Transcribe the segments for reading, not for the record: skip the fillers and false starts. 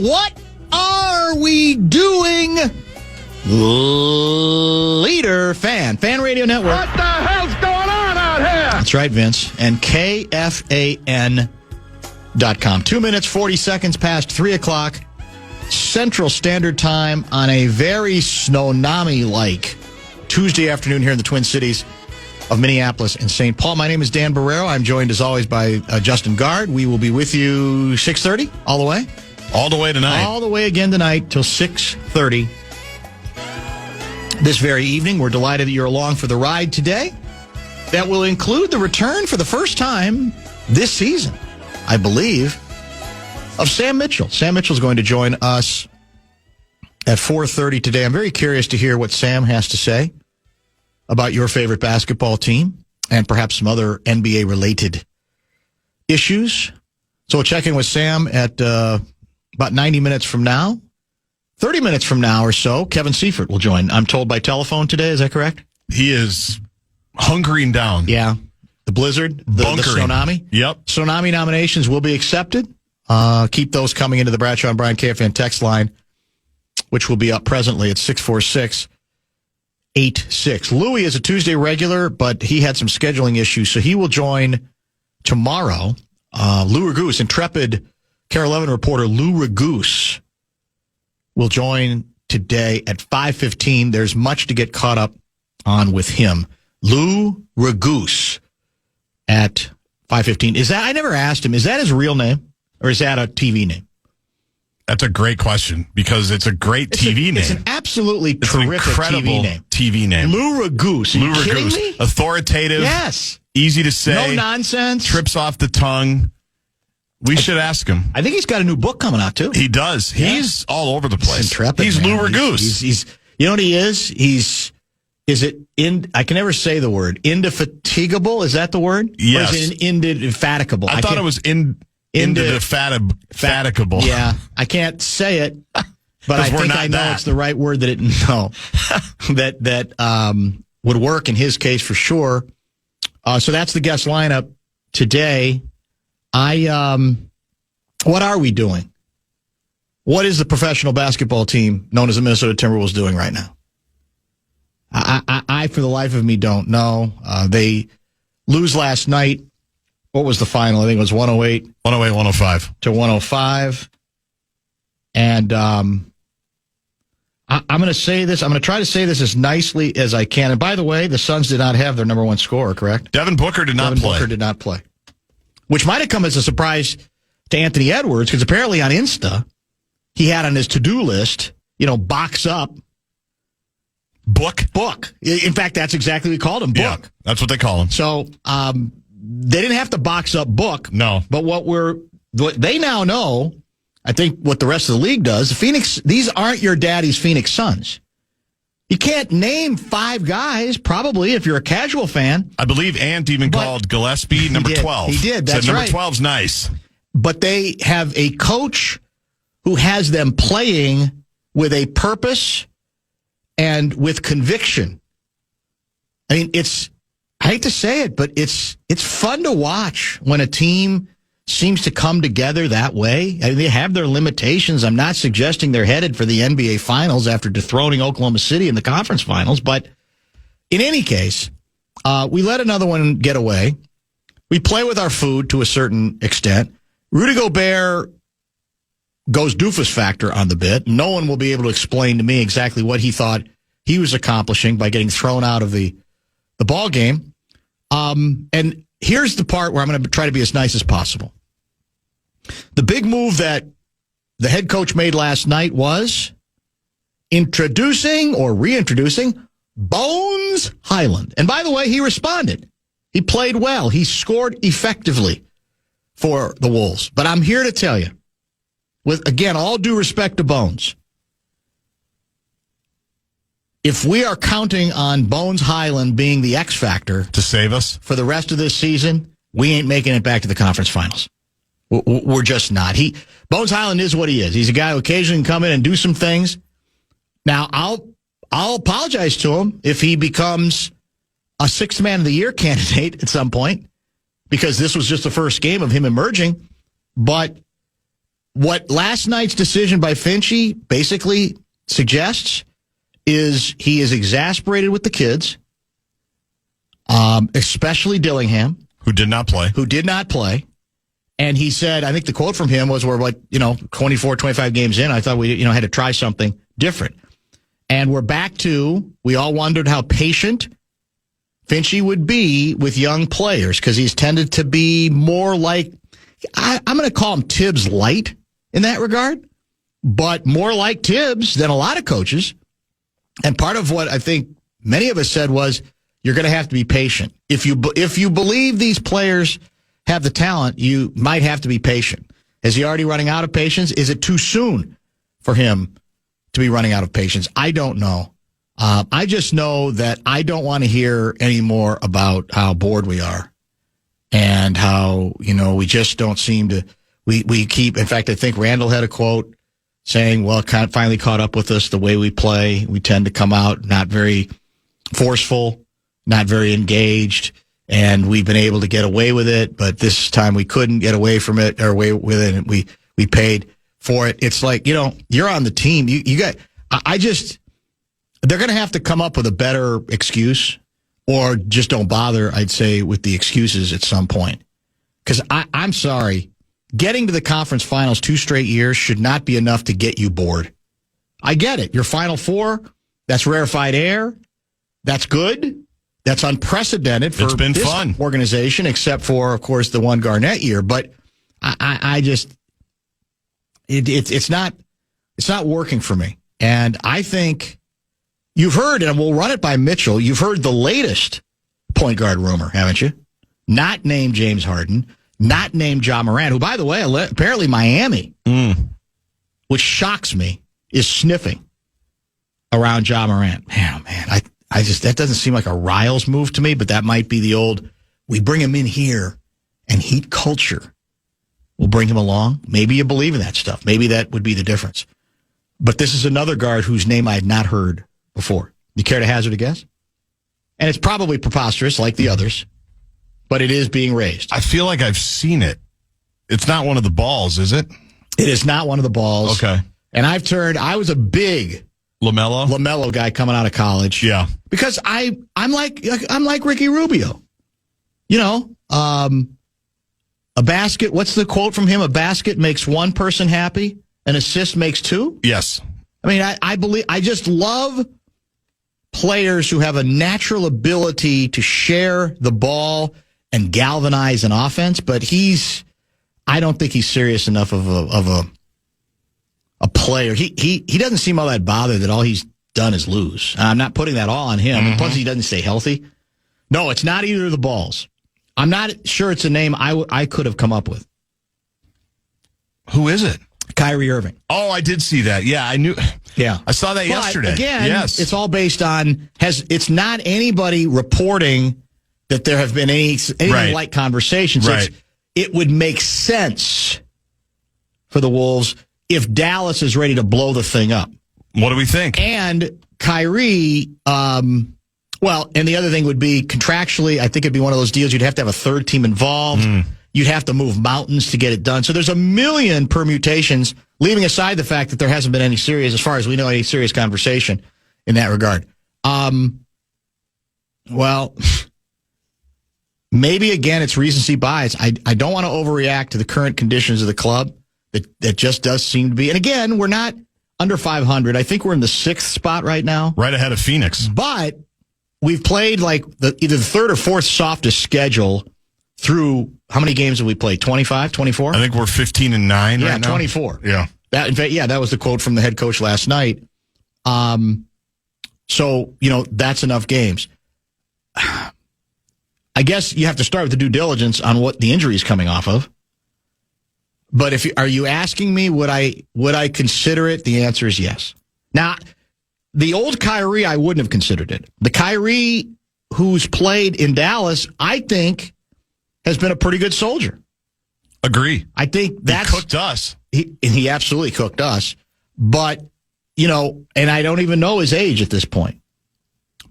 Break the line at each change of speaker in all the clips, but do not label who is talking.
What are we doing? Leader Fan Radio Network.
What the hell's going on out here?
That's right, Vince. And KFAN.com. 2 minutes, 40 seconds past 3 o'clock Central Standard Time on a very Snownami-like Tuesday afternoon here in the Twin Cities of Minneapolis and St. Paul. My name is Dan Barreiro. I'm joined, as always, by Justin Gard. We will be with you 6:30 all the way.
All the way tonight.
All the way again tonight till 6:30 this very evening. We're delighted that you're along for the ride today. That will include the return for the first time this season, I believe, of Sam Mitchell. Sam Mitchell is going to join us at 4:30 today. I'm very curious to hear what Sam has to say about your favorite basketball team and perhaps some other NBA-related issues. So we'll check in with Sam at about 90 minutes from now. 30 minutes from now or so, Kevin Seifert will join. I'm told by telephone today. Is that correct?
He is hunkering down.
Yeah. The blizzard, the tsunami.
Yep.
Tsunami nominations will be accepted. Keep those coming into the Bradshaw and Bryan KFAN text line, which will be up presently at 646-86. Louis is a Tuesday regular, but he had some scheduling issues, so he will join tomorrow. Lou Ragoose, intrepid KARE 11 reporter Lou Ragoose, will join today at 5:15. There's much to get caught up on with him. Lou Ragoose at 5:15. Is that, I never asked him, is that his real name or is that a TV name?
That's a great question because it's a great TV name.
It's an absolutely terrific
incredible
TV name. Lou Ragoose.
Lou Ragoose. Authoritative.
Yes.
Easy to say.
No nonsense.
Trips off the tongue. We should ask him.
I think he's got a new book coming out, too.
He does. Yeah. He's all over the place.
He's
Lou Ragoose.
He's you know what he is? I can never say the word. Indefatigable? Is that the word?
Yes.
Or is it indefatigable?
I thought it was indefatigable.
Yeah. I can't say it, but I think I know it's the right word that would work in his case for sure. So that's the guest lineup today. What are we doing? What is the professional basketball team known as the Minnesota Timberwolves doing right now? I for the life of me, don't know. They lose last night. What was the final? I think it was 108.
105.
To 105. And I'm going to say this. I'm going to try to say this as nicely as I can. And by the way, the Suns did not have their number one scorer, correct?
Devin Booker did not
play. Which might have come as a surprise to Anthony Edwards, because apparently on Insta, he had on his to-do list, box up.
Book.
In fact, that's exactly what we called him, Book.
Yeah, that's what they call him.
So they didn't have to box up Book.
No.
But what they now know, I think what the rest of the league does, these aren't your daddy's Phoenix Suns. You can't name 5 guys, probably, if you're a casual fan.
I believe Ant even called Gillespie number 12.
He did, that's
right.
Number
12's nice.
But they have a coach who has them playing with a purpose and with conviction. I mean, I hate to say it, but it's fun to watch when a team seems to come together that way. I mean, they have their limitations. I'm not suggesting they're headed for the NBA Finals after dethroning Oklahoma City in the conference finals. But in any case, we let another one get away. We play with our food to a certain extent. Rudy Gobert goes doofus factor on the bit. No one will be able to explain to me exactly what he thought he was accomplishing by getting thrown out of the ball game. And here's the part where I'm going to try to be as nice as possible. The big move that the head coach made last night was introducing or reintroducing Bones Hyland. And by the way, he responded. He played well. He scored effectively for the Wolves. But I'm here to tell you, with, again, all due respect to Bones, if we are counting on Bones Hyland being the X factor
to save us
for the rest of this season, we ain't making it back to the conference finals. We're just not. Bones Hyland is what he is. He's a guy who occasionally can come in and do some things. Now, I'll apologize to him if he becomes a sixth man of the year candidate at some point, because this was just the first game of him emerging. But what last night's decision by Finchie basically suggests is he is exasperated with the kids, especially Dillingham,
who did not play.
And he said, I think the quote from him was, we're 24, 25 games in. I thought we, had to try something different. And we're back to, we all wondered how patient Finchie would be with young players because he's tended to be more like, I'm going to call him Tibbs light in that regard, but more like Tibbs than a lot of coaches. And part of what I think many of us said was, you're going to have to be patient. If you believe these players have the talent, you might have to be patient. Is he already running out of patience? Is it too soon for him to be running out of patience? I don't know. I just know that I don't want to hear any more about how bored we are and how, we just don't seem to, we keep, in fact, I think Randall had a quote saying, well, it kind of finally caught up with us the way we play. We tend to come out not very forceful, not very engaged, and we've been able to get away with it, but this time we couldn't get away from it or away with it, and we paid for it. It's like, you're on the team. You got, they're going to have to come up with a better excuse or just don't bother, I'd say, with the excuses at some point. Because I'm sorry, getting to the conference finals 2 straight years should not be enough to get you bored. I get it. Your Final Four, that's rarefied air. That's good. That's unprecedented for this fun organization, except for, of course, the one Garnett year. But I just, it's not working for me. And I think you've heard, and we'll run it by Mitchell, you've heard the latest point guard rumor, haven't you? Not named James Harden, not named Ja Morant, who, by the way, apparently Miami, which shocks me, is sniffing around Ja Morant. Man, I just, that doesn't seem like a Riles move to me, but that might be the old, we bring him in here and heat culture. We'll bring him along. Maybe you believe in that stuff. Maybe that would be the difference. But this is another guard whose name I had not heard before. You care to hazard a guess? And it's probably preposterous like the others, but it is being raised.
I feel like I've seen it. It's not one of the balls, is it?
It is not one of the balls.
Okay.
And I was a big LaMelo guy coming out of college.
Yeah.
Because I'm like Ricky Rubio. A basket, what's the quote from him? A basket makes one person happy, an assist makes 2?
Yes.
I mean, I just love players who have a natural ability to share the ball and galvanize an offense, but I don't think he's serious enough of a player. He doesn't seem all that bothered that all he's done is lose. I'm not putting that all on him. Mm-hmm. Plus, he doesn't stay healthy. No, it's not either of the balls. I'm not sure it's a name I could have come up with.
Who is it?
Kyrie Irving.
Oh, I did see that. Yeah, I knew.
Yeah.
I saw that yesterday.
Again,
yes.
It's all based on, it's not anybody reporting that there have been anything like conversations.
Right.
It would make sense for the Wolves if Dallas is ready to blow the thing up.
What do we think?
And Kyrie, and the other thing would be contractually, I think it'd be one of those deals you'd have to have a third team involved. You'd have to move mountains to get it done. So there's a million permutations, leaving aside the fact that there hasn't been any serious, as far as we know, any serious conversation in that regard. Maybe, again, it's recency bias. I don't want to overreact to the current conditions of the club. That just does seem to be. And again, we're not under 500. I think we're in the 6th spot right now.
Right ahead of Phoenix.
But we've played like either the 3rd or 4th softest schedule through, how many games have we played? 25, 24?
I think we're 15-9 right now.
Yeah, 24.
Yeah.
That was the quote from the head coach last night. So, that's enough games. I guess you have to start with the due diligence on what the injury is coming off of. But are you asking me would I consider it? The answer is yes. Now, the old Kyrie, I wouldn't have considered it. The Kyrie who's played in Dallas, I think, has been a pretty good soldier.
Agree.
I think that's...
He cooked us.
He absolutely cooked us. But, and I don't even know his age at this point.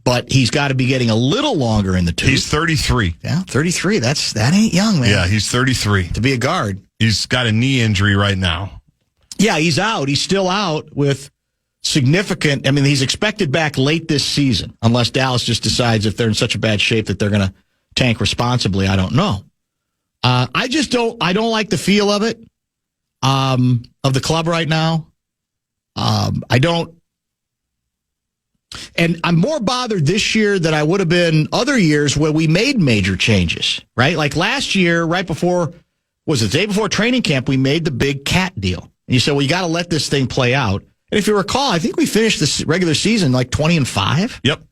But he's got to be getting a little longer in the tooth.
He's 33.
Yeah, 33. That ain't young, man.
Yeah, he's 33.
To be a guard.
He's got a knee injury right now.
Yeah, he's out. He's still out with significant. I mean, he's expected back late this season, unless Dallas just decides if they're in such a bad shape that they're going to tank responsibly. I don't know. I don't like the feel of it, of the club right now. I don't. And I'm more bothered this year than I would have been other years where we made major changes, right? Like last year, right before, was it the day before training camp, we made the big cat deal. And you said, well, you got to let this thing play out. And if you recall, I think we finished this regular season like 20-5.
Yep.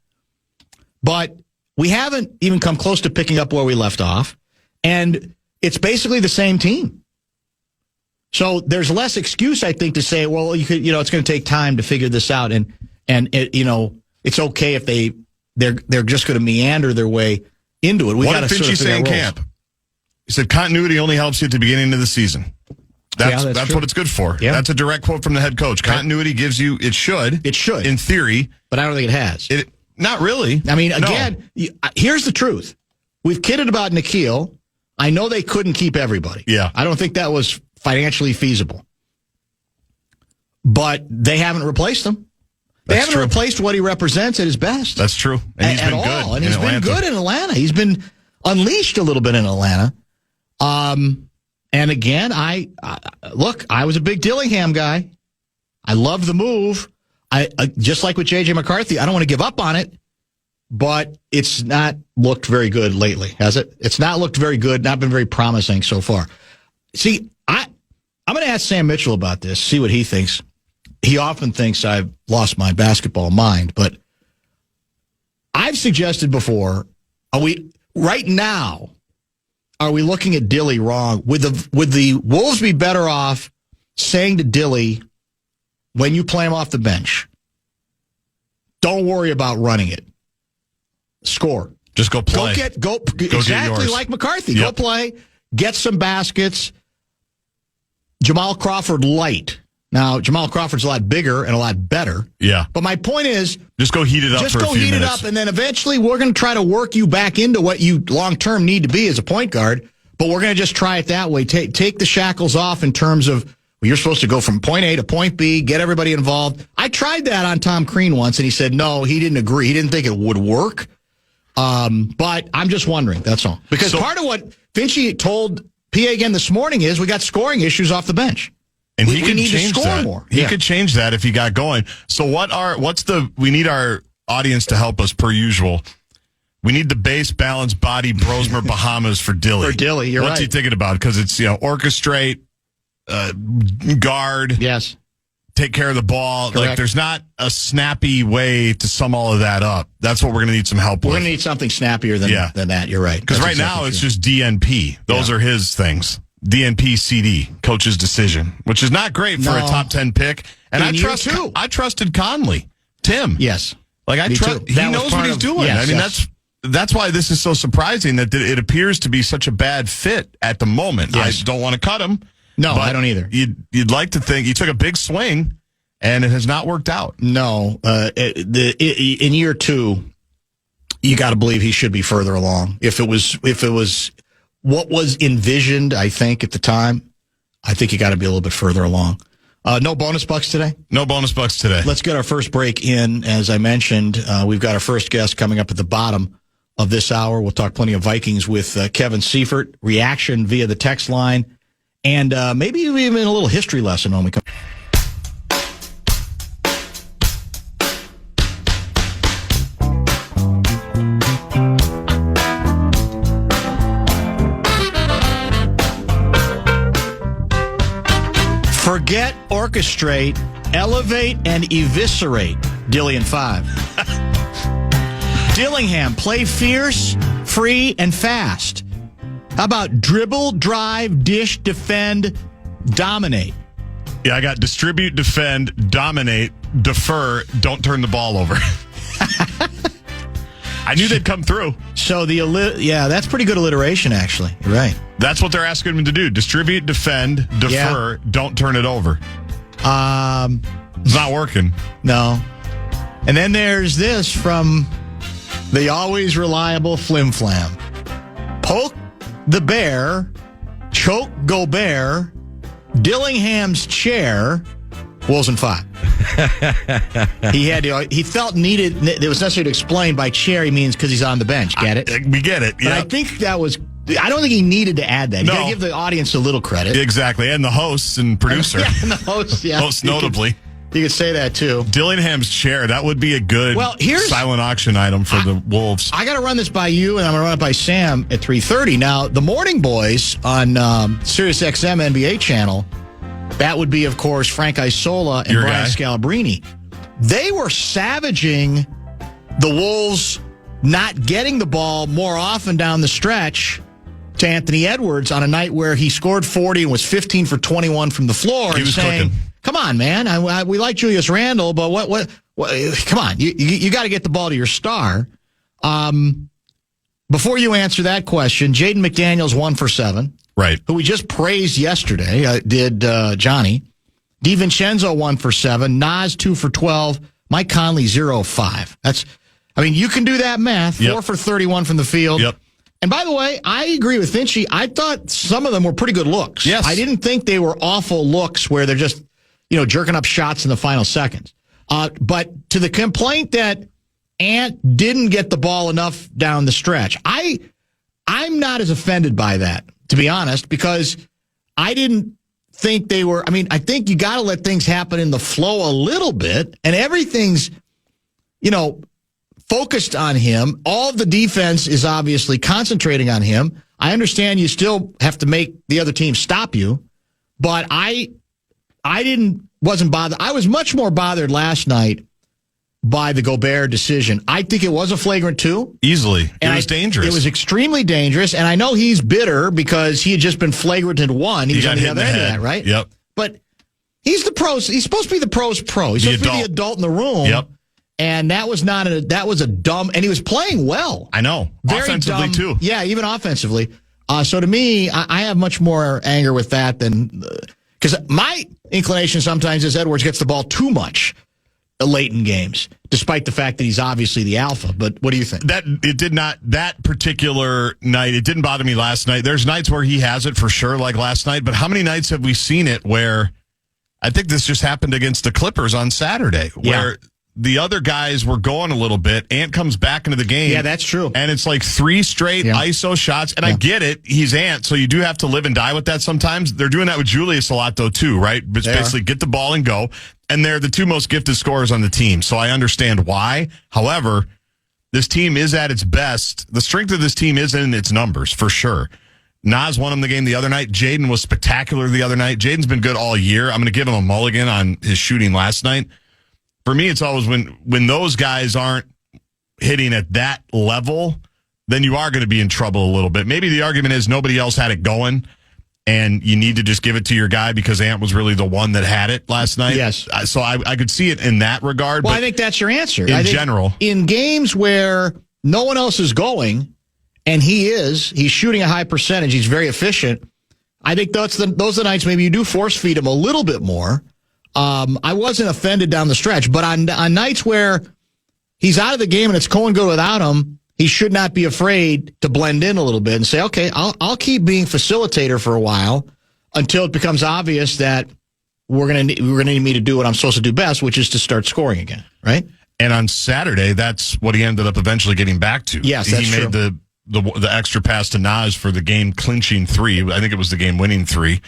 But we haven't even come close to picking up where we left off. And it's basically the same team. So there's less excuse, I think, to say, well, it's going to take time to figure this out. And it's okay if they're just going to meander their way into it.
What did Finchie say in camp? He said continuity only helps you at the beginning of the season. That's what it's good for. Yeah. That's a direct quote from the head coach. Continuity gives you, it should, in theory.
But I don't think it has.
Not really.
I mean, again, here's the truth. We've kidded about Nikhil. I know they couldn't keep everybody.
Yeah.
I don't think that was financially feasible. But they haven't replaced him. They haven't replaced what he represents at his best.
That's true. And he's been good.
And he's been good in Atlanta. He's been unleashed a little bit in Atlanta. And again, I was a big Dillingham guy. I love the move. I just like with J.J. McCarthy, I don't want to give up on it, but it's not looked very good lately, has it? It's not looked very good, not been very promising so far. See, I'm going to ask Sam Mitchell about this, see what he thinks. He often thinks I've lost my basketball mind, but I've suggested before, right now, are we looking at Dilly wrong? Would the Wolves be better off saying to Dilly, when you play him off the bench, don't worry about running it. Score.
Just go play.
Go exactly like McCarthy. Yep. Go play. Get some baskets. Jamal Crawford light. Now, Jamal Crawford's a lot bigger and a lot better.
Yeah.
But my point is,
just go heat it up for a few minutes. Just go heat it up, and then eventually we're going to try to work you back into what you long-term need to be as a point guard, but we're going to just try it that way. Take the shackles off in terms of, well, you're supposed to go from point A to point B, get everybody involved. I tried that on Tom Crean once, and he said, no, he didn't agree. He didn't think it would work. But I'm just wondering, that's all. Because part of what Finchie told PA again this morning is we got scoring issues off the bench. And
we need
change
to score
that.
more.
He could change that if he got going. So we need our audience to help us per usual. We need the base, balance, body, Brosmer, Bahamas for Dilly.
For Dilly, you're right.
What's he thinking about? Because it's, orchestrate, guard.
Yes.
Take care of the ball.
Correct.
Like, there's not a snappy way to sum all of that up. That's what we're going to need some help with.
We're going to need something snappier than that. You're right.
Because right now it's just DNP. Those are his things. DNP CD, coach's decision, which is not great for a top 10 pick. And I trusted Conley, Tim.
Yes.
Like he knows what he's doing.
Yes,
I mean, that's why this is so surprising that it appears to be such a bad fit at the moment. Yes. I don't want to cut him.
No, I don't either.
You'd like to think he took a big swing, and it has not worked out.
No. In year two, you got to believe he should be further along. If it was what was envisioned, I think, at the time, I think you got to be a little bit further along. No bonus bucks today?
No bonus bucks today.
Let's get our first break in. As I mentioned, we've got our first guest coming up at the bottom of this hour. We'll talk plenty of Vikings with Kevin Seifert. Reaction via the text line. And maybe even a little history lesson when we come. Forget orchestrate, elevate, and eviscerate. Dillian 5. Dillingham, play fierce, free, and fast. How about dribble, drive, dish, defend, dominate?
Yeah, I got distribute, defend, dominate, defer, don't turn the ball over. I knew they'd come through.
So that's pretty good alliteration, actually. You're right.
That's what they're asking him to do. Distribute, defend, defer, don't turn it over. It's not working.
No. And then there's this from the always reliable Flim Flam. Poke the bear, choke Gobert,
Dillingham's chair, Wolves in 5. He felt needed. It was necessary to explain by chair he means because he's on the bench. Get it?
We get it.
But I think that was. I don't think he needed to add that. You got to give the audience a little credit.
Exactly, and the hosts and producer.
And the host, yeah.
Most notably.
You could say that, too.
Dillingham's chair, that would be a good silent auction item for the Wolves.
I got to run this by you, and I'm going to run it by Sam at 3:30. Now, the Morning Boys on Sirius XM NBA channel, that would be, of course, Frank Isola and Brian Scalabrine. They were savaging the Wolves not getting the ball more often down the stretch to Anthony Edwards on a night where he scored 40 and was 15 for 21 from the floor.
He was
saying,
cooking.
Come on, man. We like Julius Randle, but what come on. You got to get the ball to your star. Before you answer that question, Jaden McDaniels 1 for 7.
Right.
Who we just praised yesterday, did Johnny. DiVincenzo 1 for 7. Nas 2 for 12. Mike Conley 0-5. You can do that math. 4 for 31 from the field.
Yep.
And by the way, I agree with Finchie. I thought some of them were pretty good looks.
Yes.
I didn't think they were awful looks where they're just, jerking up shots in the final seconds. But to the complaint that Ant didn't get the ball enough down the stretch, I'm not as offended by that, to be honest, because I didn't think they were. I think you got to let things happen in the flow a little bit, and everything's, focused on him. All of the defense is obviously concentrating on him. I understand you still have to make the other team stop you, but I wasn't bothered. I was much more bothered last night by the Gobert decision. I think it was a flagrant 2.
Easily. It was dangerous.
It was extremely dangerous, and I know he's bitter because he had just been flagrant in 1. He was on the other end of that, right?
Yep.
But he's the pros. He's supposed to be the pros pro. He's supposed to be the adult in the room.
Yep.
And that was a dumb, and he was playing well.
I know.
Very
offensively,
dumb,
too.
Yeah, even offensively. So to me, I have much more anger with that than, because my inclination sometimes is Edwards gets the ball too much late in games, despite the fact that he's obviously the alpha. But what do you think?
That particular night, it didn't bother me last night. There's nights where he has it for sure, like last night. But how many nights have we seen it where, I think this just happened against the Clippers on Saturday, where the other guys were going a little bit. Ant comes back into the game.
Yeah, that's true.
And it's like 3 straight ISO shots. And I get it. He's Ant, so you do have to live and die with that sometimes. They're doing that with Julius a lot, though, too, right? It's basically get the ball and go. And they're the 2 most gifted scorers on the team. So I understand why. However, this team is at its best. The strength of this team is in its numbers, for sure. Nas won him the game the other night. Jaden was spectacular the other night. Jaden's been good all year. I'm going to give him a mulligan on his shooting last night. For me, it's always when those guys aren't hitting at that level, then you are going to be in trouble a little bit. Maybe the argument is nobody else had it going, and you need to just give it to your guy because Ant was really the one that had it last night.
Yes.
So I could see it in that regard.
Well,
but
I think that's your answer.
In general.
In games where no one else is going, and he's shooting a high percentage, he's very efficient, I think those are the nights maybe you do force feed him a little bit more. I wasn't offended down the stretch, but on nights where he's out of the game and it's going good without him, he should not be afraid to blend in a little bit and say, okay, I'll keep being facilitator for a while until it becomes obvious that we're going to need me to do what I'm supposed to do best, which is to start scoring again, right?
And on Saturday, that's what he ended up eventually getting back to.
Yes, that's
true. He made the extra pass to Nas for the game clinching 3. I think it was the game winning 3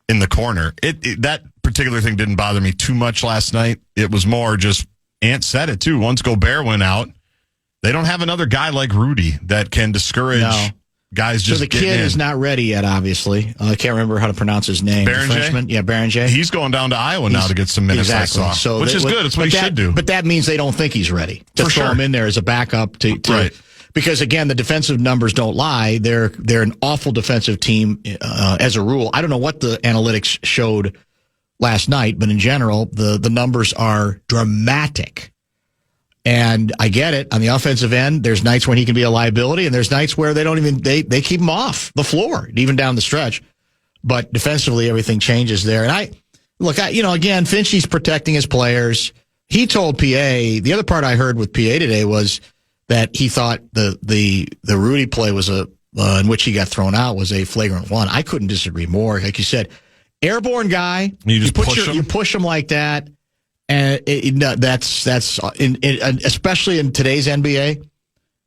in the corner. That particular thing didn't bother me too much last night. It was more just, Ant said it too. Once Gobert went out, they don't have another guy like Rudy that can discourage guys just
so the kid is not ready yet, obviously. I can't remember how to pronounce his name.
Berenger?
Yeah, Berenger.
He's going down to Iowa now to get some minutes,
exactly.
I saw. Which is good. It's what he should do.
But that means they don't think he's ready to throw him in there as a backup to
right.
Because, again, the defensive numbers don't lie. They're an awful defensive team as a rule. I don't know what the analytics showed last night, but in general, the numbers are dramatic. And I get it. On the offensive end, there's nights when he can be a liability, and there's nights where they keep him off the floor, even down the stretch. But defensively, everything changes there. And again, Finchie's protecting his players. He told PA, the other part I heard with PA today was that he thought the Rudy play was in which he got thrown out was a flagrant 1. I couldn't disagree more. Like you said, airborne guy.
You just push him?
You push him like that, and that's especially in today's NBA.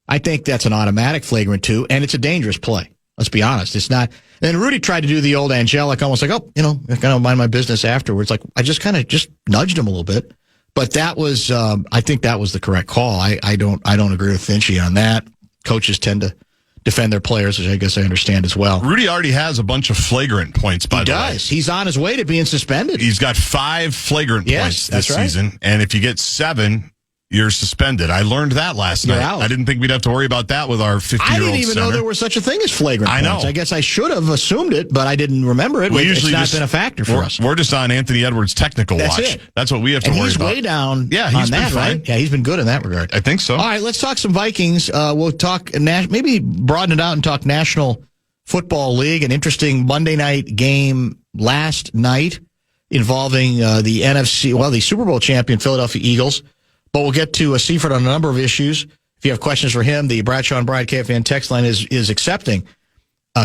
I think that's an automatic flagrant 2, and it's a dangerous play. Let's be honest. It's not. And Rudy tried to do the old angelic, almost like, I kind of mind my business afterwards. Like, I just kind of just nudged him a little bit. But that was, I think that was the correct call. I don't agree with Finchie on that. Coaches tend to defend their players, which I guess I understand as well.
Rudy already has a bunch of flagrant points, by the way. He does.
He's on his way to being suspended.
He's got 5 flagrant points this season. And if you get 7, you're suspended. I learned that last night.
Out.
I didn't think we'd have to worry about that with our 50-year-old
I didn't even
center.
know there was such a thing as flagrant
I know.
points. I guess I should have assumed it, but I didn't remember it. It's not been a factor for us.
We're just on Anthony Edwards' technical watch.
It.
That's what we have to worry about.
He's way down
he's
on
been
that,
fine.
right? Yeah, he's been good in that regard.
I think so.
All right, let's talk some Vikings. We'll talk, maybe broaden it out and talk National Football League, an interesting Monday night game last night involving the the Super Bowl champion Philadelphia Eagles. But we'll get to Seifert on a number of issues. If you have questions for him, the Bradshaw and Bride KFAN text line is accepting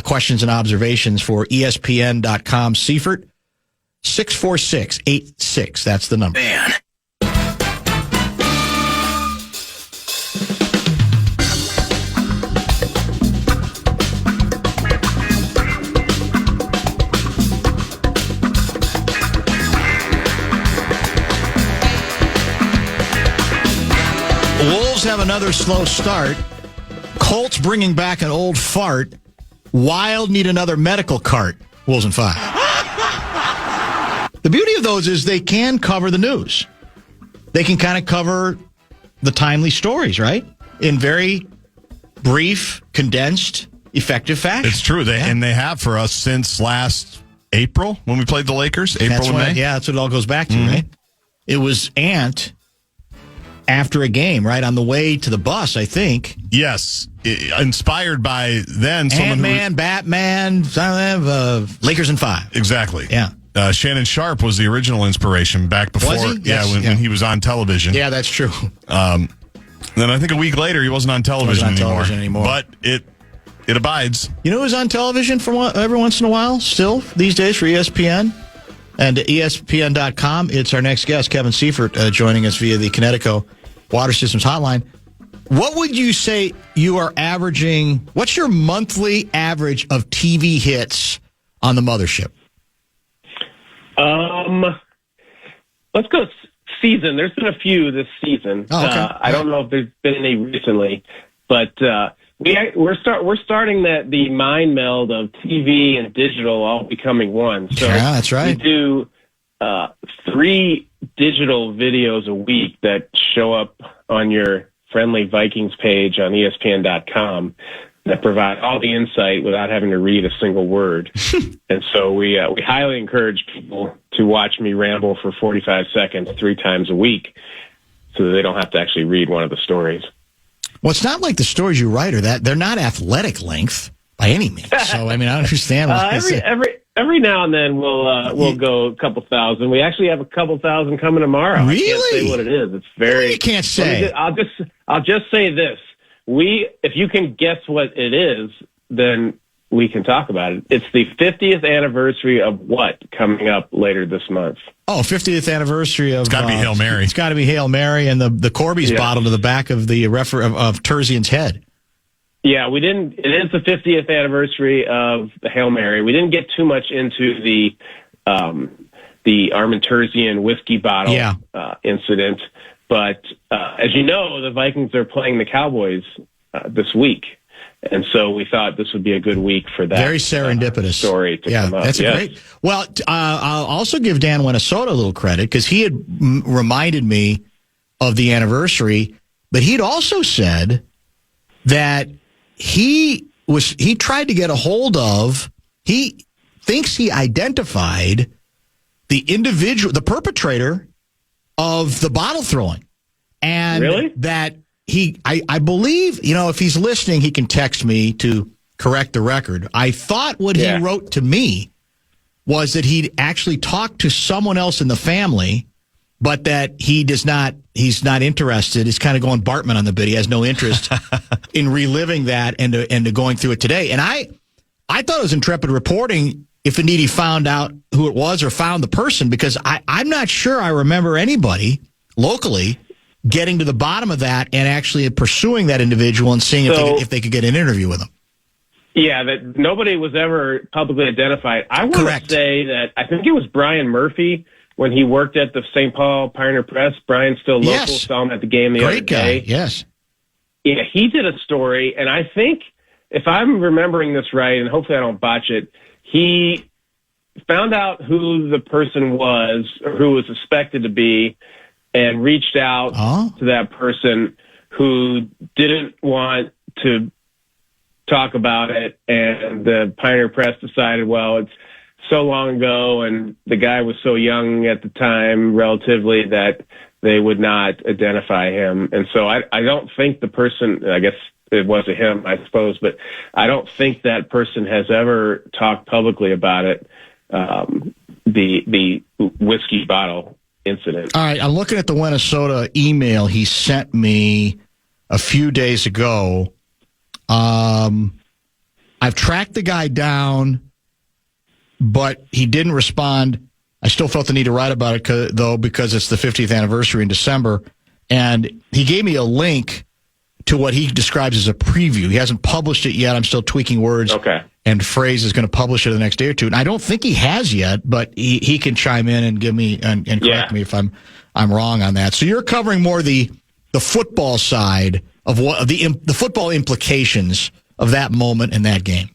questions and observations for ESPN.com. Seifert, 646-86. That's the number.
Man.
Wolves have another slow start. Colts bringing back an old fart. Wild need another medical cart. Wolves in 5. The beauty of those is they can cover the news. They can kind of cover the timely stories, right? In very brief, condensed, effective fashion.
It's true. And they have for us since last April when we played the Lakers. April and May.
Yeah, that's what it all goes back to, right? It was Ant after a game, right? On the way to the bus, I think.
Yes. Inspired by then someone
Ant-Man, Batman, Lakers in 5.
Exactly.
Yeah.
Shannon Sharp was the original inspiration back before.
Was he? Yes.
When he was on television.
Yeah, that's true.
Then I think a week later he wasn't on television anymore. But it abides.
You know who's on television for every once in a while still these days for ESPN? And ESPN.com, it's our next guest, Kevin Seifert, joining us via the Connecticut Water Systems Hotline. What would you say you are averaging? What's your monthly average of TV hits on the mothership?
Let's go season. There's been a few this season.
Oh, okay.
I don't know if there's been any recently, but we're starting the mind meld of TV and digital all becoming one. So
yeah, that's right.
We do 3 digital videos a week that show up on your friendly Vikings page on ESPN.com that provide all the insight without having to read a single word. And so we highly encourage people to watch me ramble for 45 seconds 3 times a week so that they don't have to actually read one of the stories.
Well, it's not like the stories you write are that they're not athletic length by any means. So, I mean, I understand.
Every now and then we'll go a couple thousand. We actually have a couple thousand coming tomorrow.
Really?
I can't say what it is. It's very.
You can't say.
I'll just say this. If you can guess what it is, then we can talk about it. It's the 50th anniversary of what coming up later this month?
Oh, 50th anniversary of...
It's got to be Hail Mary.
It's got to be Hail Mary and the Corby's bottle to the back of the of Terzian's head.
Yeah, we didn't... It is the 50th anniversary of the Hail Mary. We didn't get too much into the Armenterzian whiskey bottle incident. But as you know, the Vikings are playing the Cowboys this week. And so we thought this would be a good week for that.
Very serendipitous
story to come up.
That's great. Well, I'll also give Dan Winnesota a little credit because he had reminded me of the anniversary, but he'd also said that he tried to get a hold of, he thinks he identified the perpetrator of the bottle throwing. And
really?
That I believe, if he's listening, he can text me to correct the record. I thought what he wrote to me was that he'd actually talked to someone else in the family, but that he's not interested. He's kind of going Bartman on the bit. He has no interest in reliving that and to going through it today. And I thought it was intrepid reporting if indeed he found out who it was or found the person, because I'm not sure I remember anybody locally getting to the bottom of that and actually pursuing that individual and seeing if they could get an interview with him.
Yeah, that nobody was ever publicly identified. I want to say that I think it was Brian Murphy when he worked at the St. Paul Pioneer Press. Brian's still local,
Yes.
saw him at the game the other day.
Yes.
Yeah, he did a story, and I think, if I'm remembering this right, and hopefully I don't botch it, he found out who the person was, or who was suspected to be, and reached out to that person who didn't want to talk about it, and the Pioneer Press decided, well, it's so long ago, and the guy was so young at the time, relatively, that they would not identify him. And so I don't think the person, I guess it wasn't him, I suppose, but I don't think that person has ever talked publicly about it, the whiskey bottle incident.
All right, I'm looking at the Minnesota email he sent me a few days ago. I've tracked the guy down, but he didn't respond. I still felt the need to write about it, though, because it's the 50th anniversary in December. And he gave me a link to what he describes as a preview. He hasn't published it yet. I'm still tweaking words and phrases. Going to publish it the next day or two. And I don't think he has yet, but he can chime in and give me and correct me if I'm wrong on that. So you're covering more the football side of what the football implications of that moment in that game.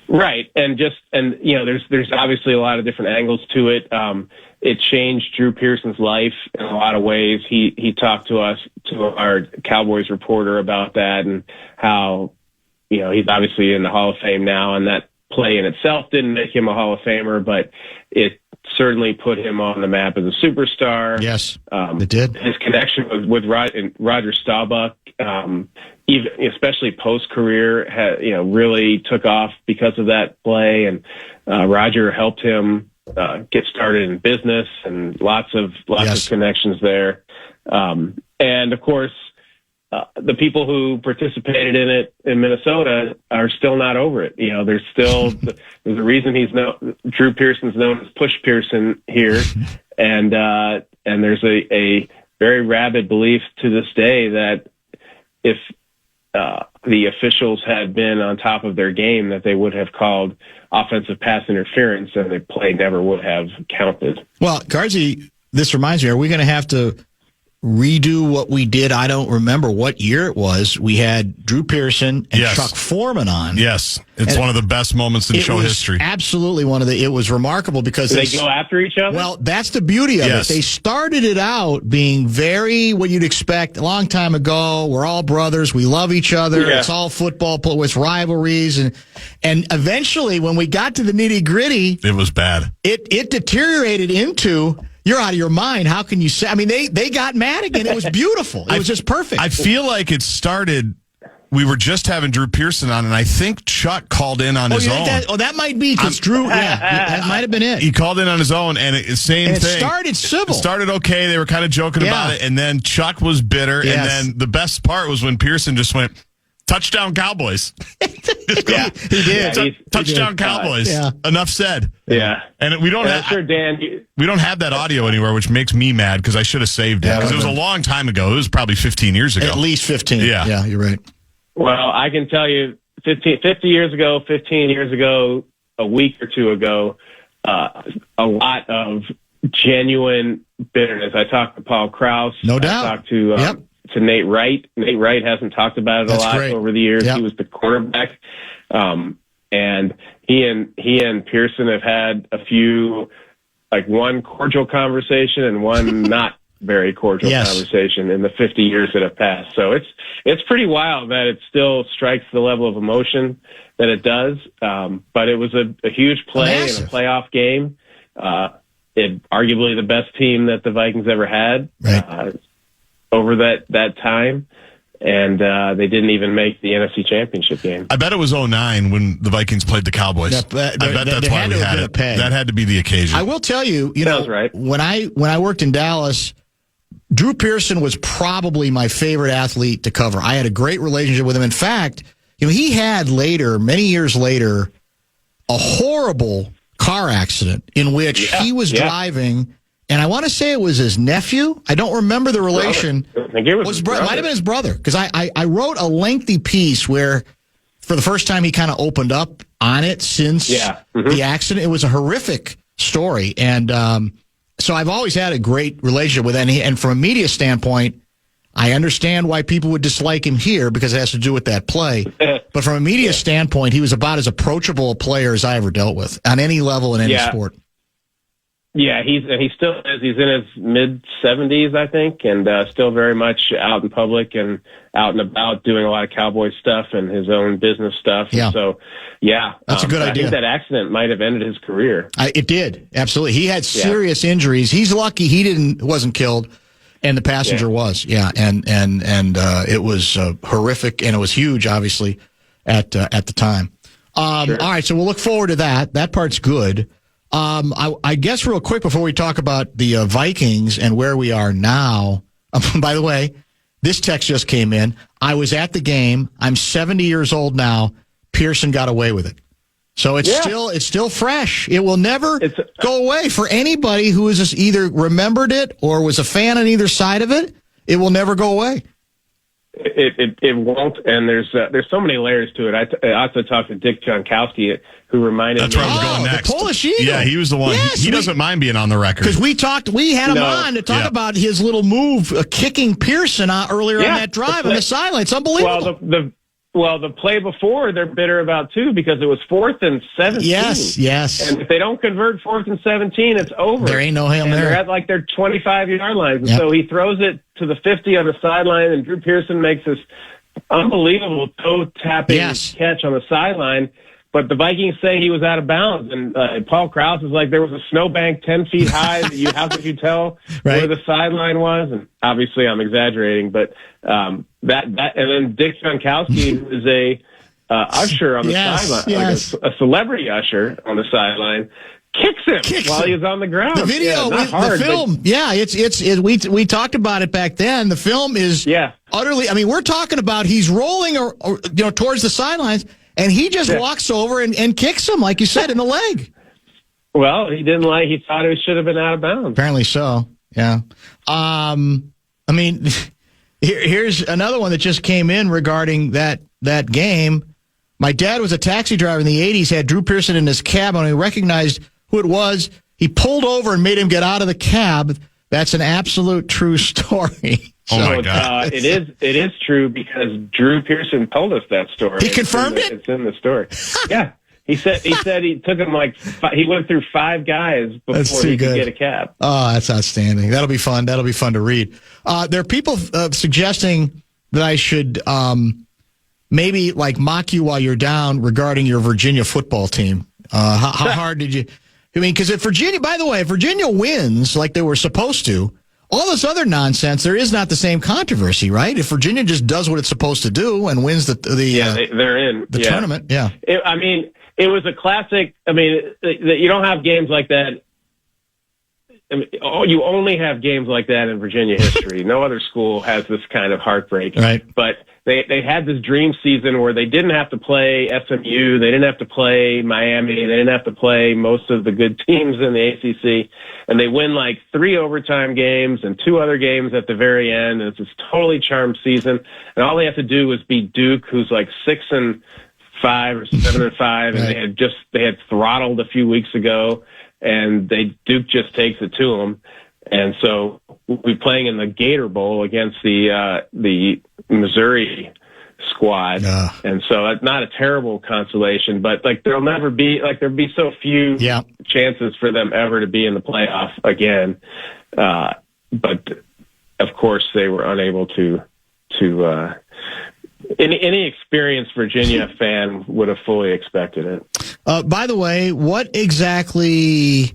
Right, and you know, there's obviously a lot of different angles to it. It changed Drew Pearson's life in a lot of ways. He talked to our Cowboys reporter about that, and how, you know, he's obviously in the Hall of Fame now, and that play in itself didn't make him a Hall of Famer, but it certainly put him on the map as a superstar.
Yes, it did.
His connection with Roger Staubach, even especially post-career, really took off because of that play, and Roger helped him get started in business, and lots of connections there. And of course, the people who participated in it in Minnesota are still not over it. You know, there's a reason Drew Pearson's known as Push Pearson here, and there's a very rabid belief to this day that if the officials had been on top of their game, that they would have called offensive pass interference, and the play never would have counted.
Well, Garzi, this reminds me, are we going to have to redo what we did? I don't remember what year it was. We had Drew Pearson and Chuck Foreman on.
Yes. It's one of the best moments in show history.
Absolutely it was remarkable because
they go after each other?
Well, that's the beauty of it. They started it out being very what you'd expect a long time ago. We're all brothers. We love each other. Yeah. It's all football with rivalries. And eventually, when we got to the nitty-gritty,
it was bad.
It deteriorated into, you're out of your mind. How can you say? I mean, they got mad again. It was beautiful. It was just perfect.
I feel like it started. We were just having Drew Pearson on, and I think Chuck called in on his own.
That might be because Drew. That might have been it.
He called in on his own, and it
started civil.
It started okay. They were kind of joking about it, and then Chuck was bitter, and then the best part was when Pearson just went, "Touchdown Cowboys."
He did.
Touchdown Cowboys. Enough said.
Yeah.
And we don't have
Dan.
We don't have that audio anywhere, which makes me mad because I should have saved it. Because it was a long time ago. It was probably 15 years ago.
At least 15. Yeah, you're right.
Well, I can tell you 15 years ago, a week or two ago, a lot of genuine bitterness. I talked to Paul Krause.
No doubt.
I talked to Nate Wright. Nate Wright hasn't talked about it a lot over the years. He was the quarterback. And he and Pearson have had a few, like one cordial conversation and one not very cordial conversation in the 50 years that have passed. So it's pretty wild that it still strikes the level of emotion that it does. But it was a huge play in a playoff game. Arguably the best team that the Vikings ever had over that time. And they didn't even make the NFC Championship game.
I bet it was 2009 when the Vikings played the Cowboys. I bet that's why we had it. That had to be the occasion.
I will tell you, when I worked in Dallas, Drew Pearson was probably my favorite athlete to cover. I had a great relationship with him. In fact, he had later, many years later,
a horrible car accident in which he was driving, and I want to say it was his nephew. I don't remember the relation.
I think it was his brother.
Might have been his brother, because I wrote a lengthy piece where, for the first time, he kind of opened up on it since the accident. It was a horrific story, and so I've always had a great relationship with him. And from a media standpoint, I understand why people would dislike him here, because it has to do with that play. But from a media standpoint, he was about as approachable a player as I ever dealt with on any level in any sport.
Yeah, he still is. He's in his mid-70s, I think, and still very much out in public and out and about doing a lot of Cowboy stuff and his own business stuff.
Yeah.
And so,
that's a good idea.
I think that accident might have ended his career.
It did, absolutely. He had serious injuries. He's lucky he wasn't killed, and the passenger was. Yeah, and it was horrific, and it was huge, obviously, at the time. All right, so we'll look forward to that. That part's good. I guess real quick before we talk about the Vikings and where we are now. By the way, this text just came in. I was at the game. I'm 70 years old now. Pearson got away with it. So it's still fresh. It will never go away for anybody who has either remembered it or was a fan on either side of it. It will never go away.
It won't, and there's so many layers to it. I also talked to Dick Jankowski, who reminded me.
That's where I was going next.
The Polish Eagle.
Yeah, he was the one.
Yes,
he doesn't mind being on the record.
Because we had him on to talk about his little move, kicking Pearson earlier on that drive on the sideline. It's unbelievable.
Well, the play before, they're bitter about, too, because it was 4th and 17.
Yes.
And if they don't convert 4th and 17, it's over.
There ain't no Hail Mary.
They're at like their 25-yard line. And so he throws it to the 50 on the sideline, and Drew Pearson makes this unbelievable toe-tapping catch on the sideline. But the Vikings say he was out of bounds, and Paul Krause is like, there was a snowbank 10 feet high. How could you tell where the sideline was? And obviously, I'm exaggerating, but and then Dick Jankowski, who is a usher on the sideline, like a celebrity usher on the sideline, kicks him while he's on the ground.
The video, the film, we talked about it back then. The film is utterly. I mean, we're talking about he's rolling or towards the sidelines. And he just walks over and kicks him, like you said, in the leg.
Well, he thought he should have been out of bounds.
Apparently so, yeah. I mean, here's another one that just came in regarding that game. My dad was a taxi driver in the 80s, had Drew Pearson in his cab, and when he recognized who it was, he pulled over and made him get out of the cab. That's an absolute true story.
Oh my God!
It is true, because Drew Pearson told us that story.
He confirmed it.
It's in the story. Yeah, he said he took him he went through 5 guys before he could get a cab.
Oh, that's outstanding. That'll be fun. That'll be fun to read. There are people suggesting that I should maybe mock you while you're down regarding your Virginia football team. How hard did you? I mean, because if Virginia, by the way, if Virginia wins like they were supposed to, all this other nonsense, there is not the same controversy, right? If Virginia just does what it's supposed to do and wins
they're in
the tournament. Yeah,
it was a classic. I mean, you don't have games like that. I mean, you only have games like that in Virginia history. No other school has this kind of heartbreak.
Right.
But they had this dream season where they didn't have to play SMU, they didn't have to play Miami, they didn't have to play most of the good teams in the ACC, and they win 3 overtime games and 2 other games at the very end. And it's this totally charmed season, and all they have to do is beat Duke, who's 6-5 or 7-5, and they had throttled a few weeks ago. And Duke just takes it to them, and so we'll be playing in the Gator Bowl against the Missouri squad, and so that's not a terrible consolation. But there'll never be there'll be so few chances for them ever to be in the playoff again. But of course, they were unable to. Any experienced Virginia fan would have fully expected it.
By the way, what exactly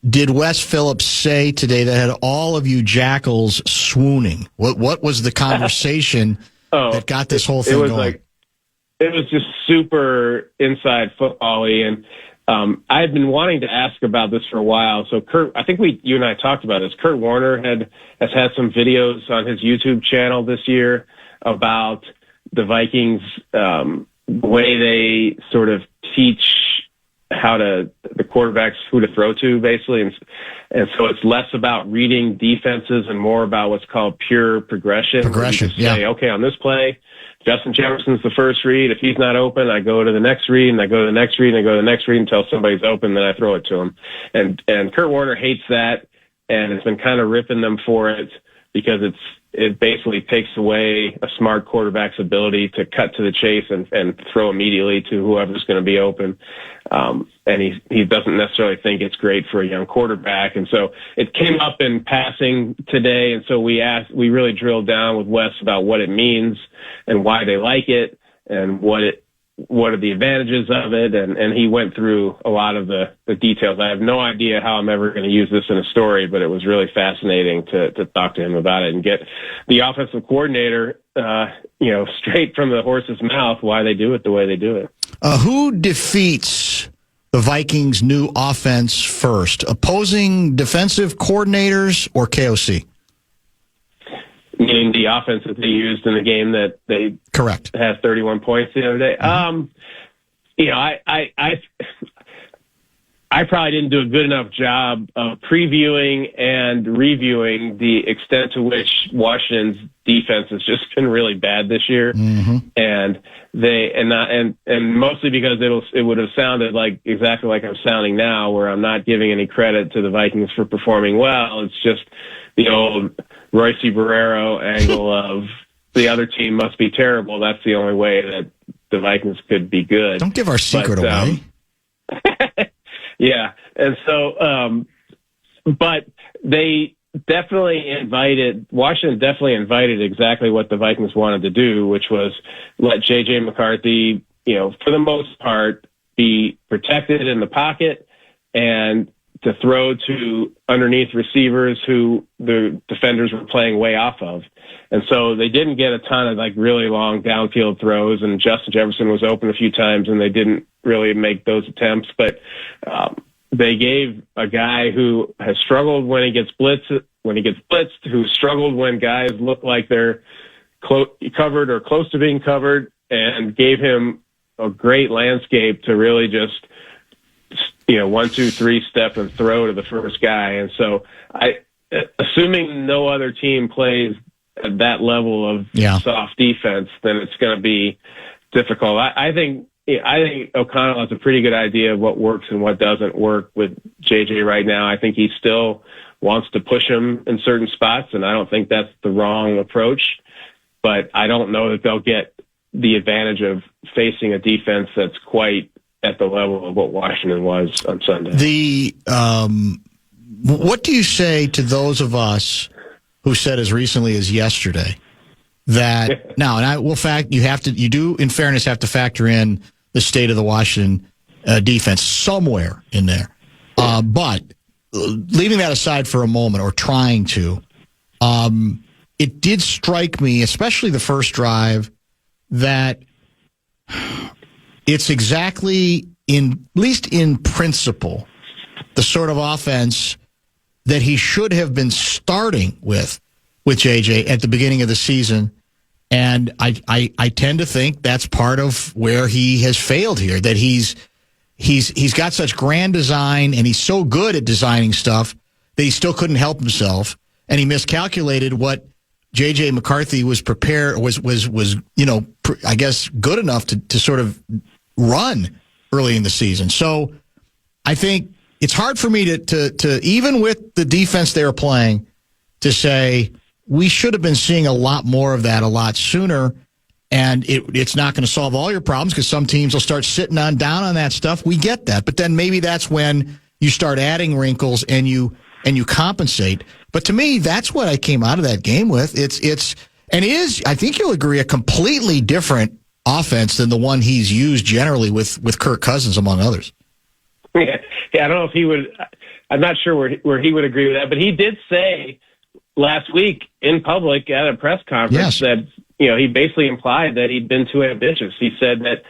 did Wes Phillips say today that had all of you jackals swooning? What was the conversation that got this whole thing going?
It was just super inside football-y, and I had been wanting to ask about this for a while. So Kurt, I think you and I talked about this. Kurt Warner has had some videos on his YouTube channel this year about the Vikings, the way they sort of teach the quarterbacks who to throw to, basically. And so it's less about reading defenses and more about what's called pure progression. Say, okay, on this play, Justin Jefferson's the first read. If he's not open, I go to the next read, and I go to the next read, and I go to the next read until somebody's open, then I throw it to him. And Kurt Warner hates that, and has been kind of ripping them for it because it basically takes away a smart quarterback's ability to cut to the chase and throw immediately to whoever's going to be open. And he doesn't necessarily think it's great for a young quarterback. And so it came up in passing today. And so we really drilled down with Wes about what it means and why they like it and what are the advantages of it. And he went through a lot of the details. I have no idea how I'm ever going to use this in a story, but it was really fascinating to talk to him about it and get the offensive coordinator, straight from the horse's mouth why they do it the way they do it.
Who defeats the Vikings' new offense first? Opposing defensive coordinators or KOC?
Meaning the offense that they used in the game that they had 31 points the other day. I probably didn't do a good enough job of previewing and reviewing the extent to which Washington's defense has just been really bad this year, and mostly because it would have sounded like exactly like I'm sounding now, where I'm not giving any credit to the Vikings for performing well. It's just the old Royce Barreiro angle of the other team must be terrible. That's the only way that the Vikings could be good.
Don't give our secret away.
Yeah. And so, but they Washington definitely invited exactly what the Vikings wanted to do, which was let J.J. McCarthy, for the most part, be protected in the pocket and to throw to underneath receivers who the defenders were playing way off of. And so they didn't get a ton of really long downfield throws, and Justin Jefferson was open a few times and they didn't really make those attempts. But they gave a guy who has struggled when he gets blitzed, who struggled when guys look like they're covered or close to being covered, and gave him a great landscape to really just 1, 2, 3 step and throw to the first guy. And so assuming no other team plays at that level of soft defense, then it's going to be difficult. I think O'Connell has a pretty good idea of what works and what doesn't work with JJ right now. I think he still wants to push him in certain spots, and I don't think that's the wrong approach. But I don't know that they'll get the advantage of facing a defense that's quite at the level of what Washington was on Sunday.
What do you say to those of us who said as recently as yesterday that now, and I will you do in fairness have to factor in the state of the Washington defense somewhere in there. But leaving that aside for a moment, or trying to, it did strike me, especially the first drive, that it's exactly, at least in principle, the sort of offense that he should have been starting with JJ at the beginning of the season. And I tend to think that's part of where he has failed here, that he's got such grand design and he's so good at designing stuff that he still couldn't help himself, and he miscalculated what J.J. McCarthy was I guess good enough to sort of run early in the season. So I think it's hard for me to even with the defense they were playing, to say we should have been seeing a lot more of that a lot sooner. And it's not going to solve all your problems, because some teams will start sitting down on that stuff. We get that. But then maybe that's when you start adding wrinkles and you compensate. But to me, that's what I came out of that game with. I think you'll agree, a completely different offense than the one he's used generally with Kirk Cousins, among others.
Yeah, I don't know if he would. I'm not sure where he would agree with that. But he did say last week in public at a press conference that he basically implied that he'd been too ambitious. He said that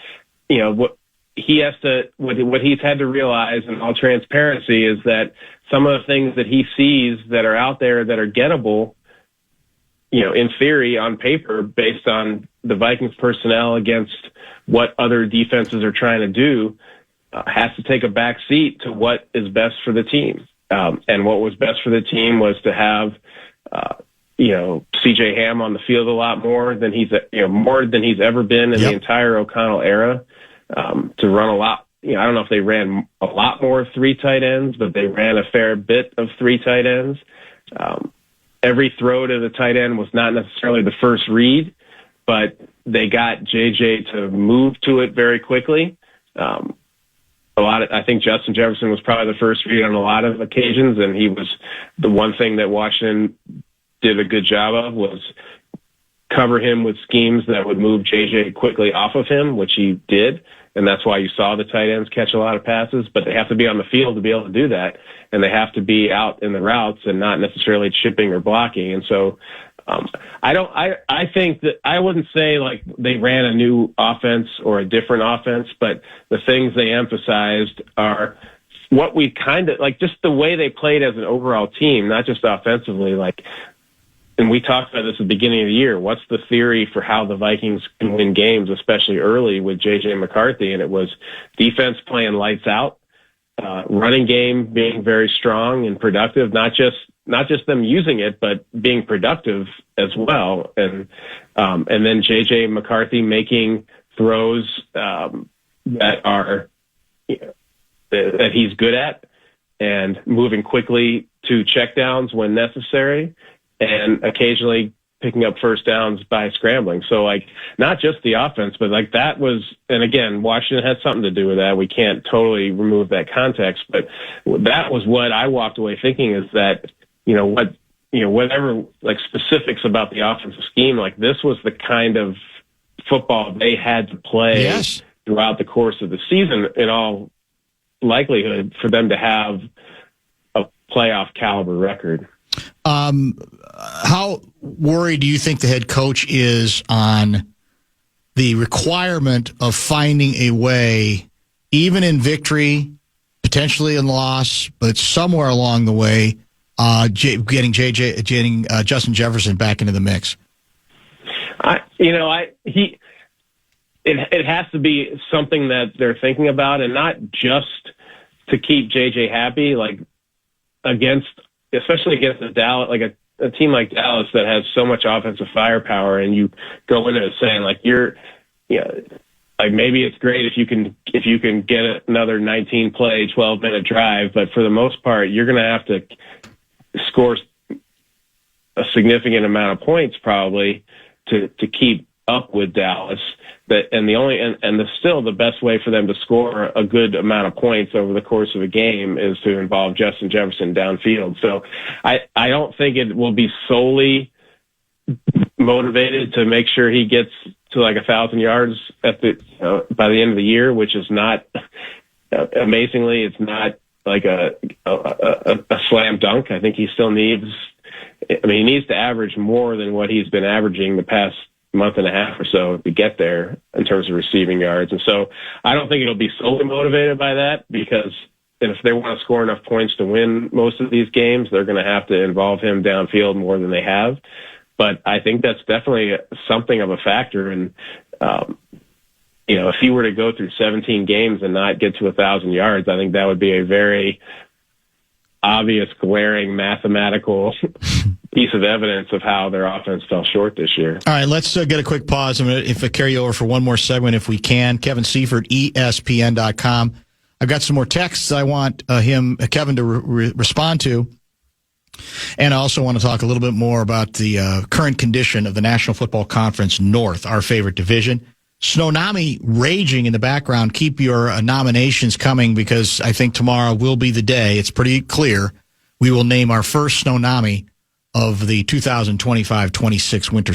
what he's had to realize in all transparency is that some of the things that he sees that are out there that are gettable, in theory, on paper, based on the Vikings personnel against what other defenses are trying to do, has to take a back seat to what is best for the team. And what was best for the team was to have, C.J. Ham on the field a lot more than he's ever been in the entire O'Connell era. To run a lot. I don't know if they ran a lot more of 3 tight ends, but they ran a fair bit of 3 tight ends. Every throw to the tight end was not necessarily the first read, but they got JJ to move to it very quickly. I think Justin Jefferson was probably the first read on a lot of occasions, and he was the one thing that Washington did a good job of was cover him with schemes that would move JJ quickly off of him, which he did. And that's why you saw the tight ends catch a lot of passes, but they have to be on the field to be able to do that. And they have to be out in the routes and not necessarily chipping or blocking. And so, I think that I wouldn't say like they ran a new offense or a different offense, but the things they emphasized are what we kind of like, just the way they played as an overall team, not just offensively, and we talked about this at the beginning of the year. What's the theory for how the Vikings can win games, especially early with J.J. McCarthy? And it was defense playing lights out, running game being very strong and productive, not just them using it, but being productive as well. And then J.J. McCarthy making throws that are that he's good at and moving quickly to checkdowns when necessary, and occasionally picking up first downs by scrambling. So, not just the offense, but that was, and again, Washington had something to do with that. We can't totally remove that context, but that was what I walked away thinking is that, whatever, specifics about the offensive scheme, this was the kind of football they had to play throughout the course of the season, in all likelihood, for them to have a playoff caliber record.
How worried do you think the head coach is on the requirement of finding a way, even in victory, potentially in loss, but somewhere along the way, getting Justin Jefferson back into the mix?
It has to be something that they're thinking about, and not just to keep JJ happy, especially against a team like Dallas that has so much offensive firepower, and you go into it saying maybe it's great if you can get another 19-play, 12-minute drive, but for the most part, you're going to have to score a significant amount of points probably to keep up with Dallas. Still the best way for them to score a good amount of points over the course of a game is to involve Justin Jefferson downfield. So I don't think it will be solely motivated to make sure he gets to 1,000 yards by the end of the year, which is not amazingly, it's not a slam dunk. I think he still needs to average more than what he's been averaging the past month and a half or so to get there in terms of receiving yards. And so I don't think it'll be solely motivated by that, because if they want to score enough points to win most of these games, they're going to have to involve him downfield more than they have. But I think that's definitely something of a factor. And, if he were to go through 17 games and not get to 1,000 yards, I think that would be a very obvious, glaring mathematical piece of evidence of how their offense fell short this year.
All right, let's get a quick pause. I'm going to carry over for one more segment if we can. Kevin Seifert, ESPN.com. I've got some more texts I want Kevin to respond to. And I also want to talk a little bit more about the current condition of the National Football Conference North, our favorite division. Snownomi raging in the background. Keep your nominations coming, because I think tomorrow will be the day. It's pretty clear. We will name our first Snownomi of the 2025-26 winter